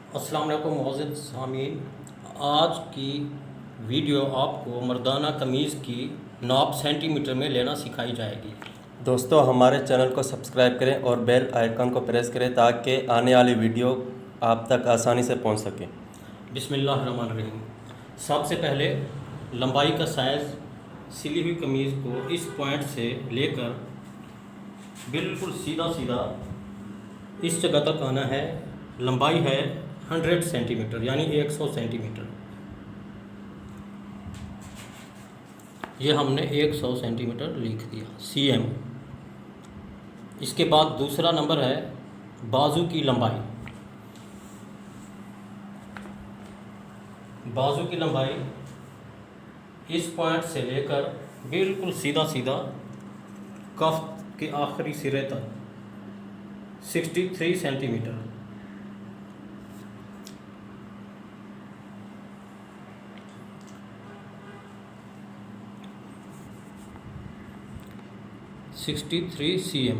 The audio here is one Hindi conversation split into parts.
अस्सलाम वालेकुम मोअज़्ज़िज़ सामीन। आज की वीडियो आपको मर्दाना कमीज़ की नाप सेंटीमीटर में लेना सिखाई जाएगी। दोस्तों, हमारे चैनल को सब्सक्राइब करें और बेल आइकन को प्रेस करें ताकि आने वाली वीडियो आप तक आसानी से पहुंच सके। बिस्मिल्लाहिर्रहमानिर्रहीम। सबसे पहले लंबाई का साइज़ सिली हुई कमीज़ को इस पॉइंट से लेकर बिल्कुल सीधा सीधा इस जगह तक आना है। लंबाई है 100 सेंटीमीटर यानी 100 सेंटीमीटर। ये हमने 100 सेंटीमीटर लिख दिया cm। इसके बाद दूसरा नंबर है बाजू की लंबाई। बाजू की लंबाई इस पॉइंट से लेकर बिल्कुल सीधा सीधा कफ के आखिरी सिरे तक 63 सेंटीमीटर। cm।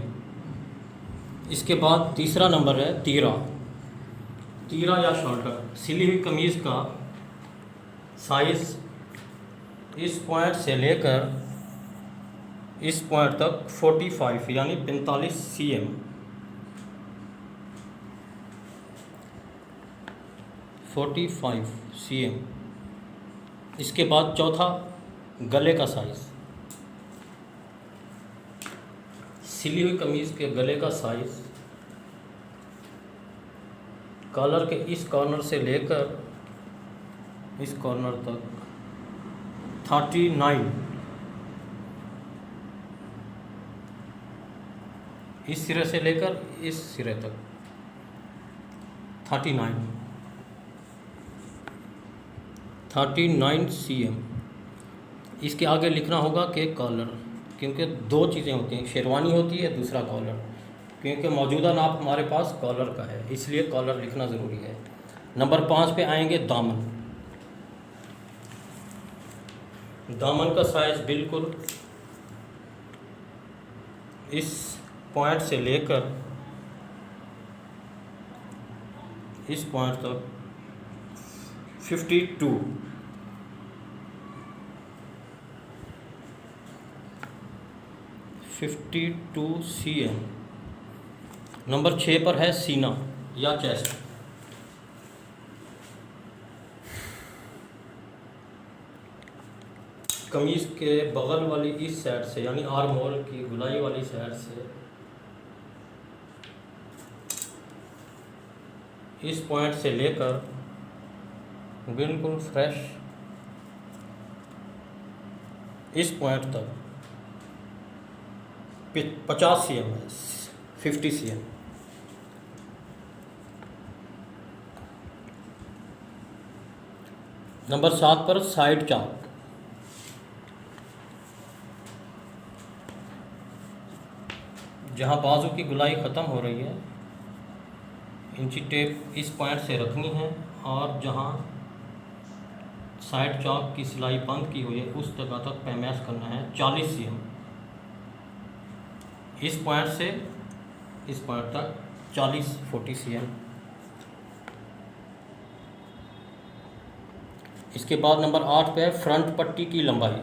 इसके बाद तीसरा नंबर है तीरा। तीरा या शोल्डर। सिली हुई कमीज़ का साइज़ इस पॉइंट से लेकर इस पॉइंट तक 45 यानी 45 cm। 45 cm। इसके बाद चौथा गले का साइज़। सिली हुई कमीज़ के गले का साइज़ कॉलर के इस कॉर्नर से लेकर इस कॉर्नर तक 39। इस सिरे से लेकर इस सिरे तक 39 cm। इसके आगे लिखना होगा कि कॉलर, क्योंकि दो चीज़ें होती हैं, शेरवानी होती है, दूसरा कॉलर। क्योंकि मौजूदा नाप हमारे पास कॉलर का है, इसलिए कॉलर लिखना ज़रूरी है। नंबर 5 पे आएंगे दामन। दामन का साइज़ बिल्कुल इस पॉइंट से लेकर इस पॉइंट तक 52। cm। नंबर 6 पर है सीना या चेस्ट। कमीज़ के बगल वाली इस साइड से यानी आर्म होल की गुलाई वाली साइड से इस पॉइंट से लेकर बिल्कुल फ्रेश इस पॉइंट तक 50 cm है, 50 cm। नंबर 7 पर साइड चाक। जहाँ बाजू की गुलाई ख़त्म हो रही है, इंची टेप इस पॉइंट से रखनी है और जहाँ साइड चौक की सिलाई बंद की हुई है उस जगह तक पैमाश करना है 40 cm। इस पॉइंट से इस पॉइंट तक 40 cm। इसके बाद नंबर 8 पे है फ्रंट पट्टी की लंबाई।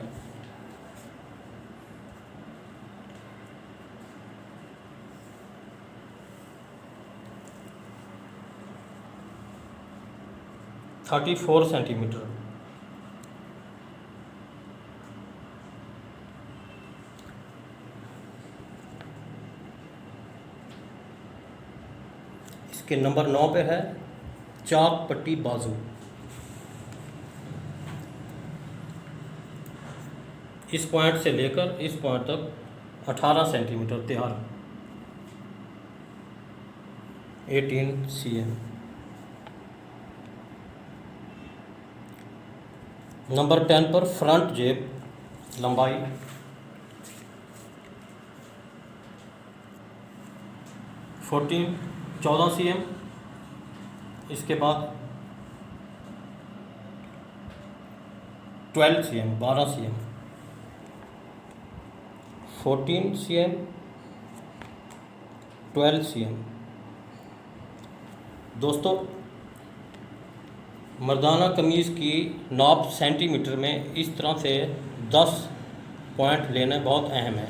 Thirty 34 centimetre. इसके नंबर 9 पे है चाक पट्टी बाजू। इस पॉइंट से लेकर इस पॉइंट तक 18 सेंटीमीटर तैयार 18 cm। नंबर 10 पर फ्रंट जेब लंबाई। Fourteen 14 cm। इसके बाद 12 cm 12 cm। 14 cm 12 cm। दोस्तों, मर्दाना कमीज़ की नाप सेंटीमीटर में इस तरह से 10 पॉइंट लेना बहुत अहम है।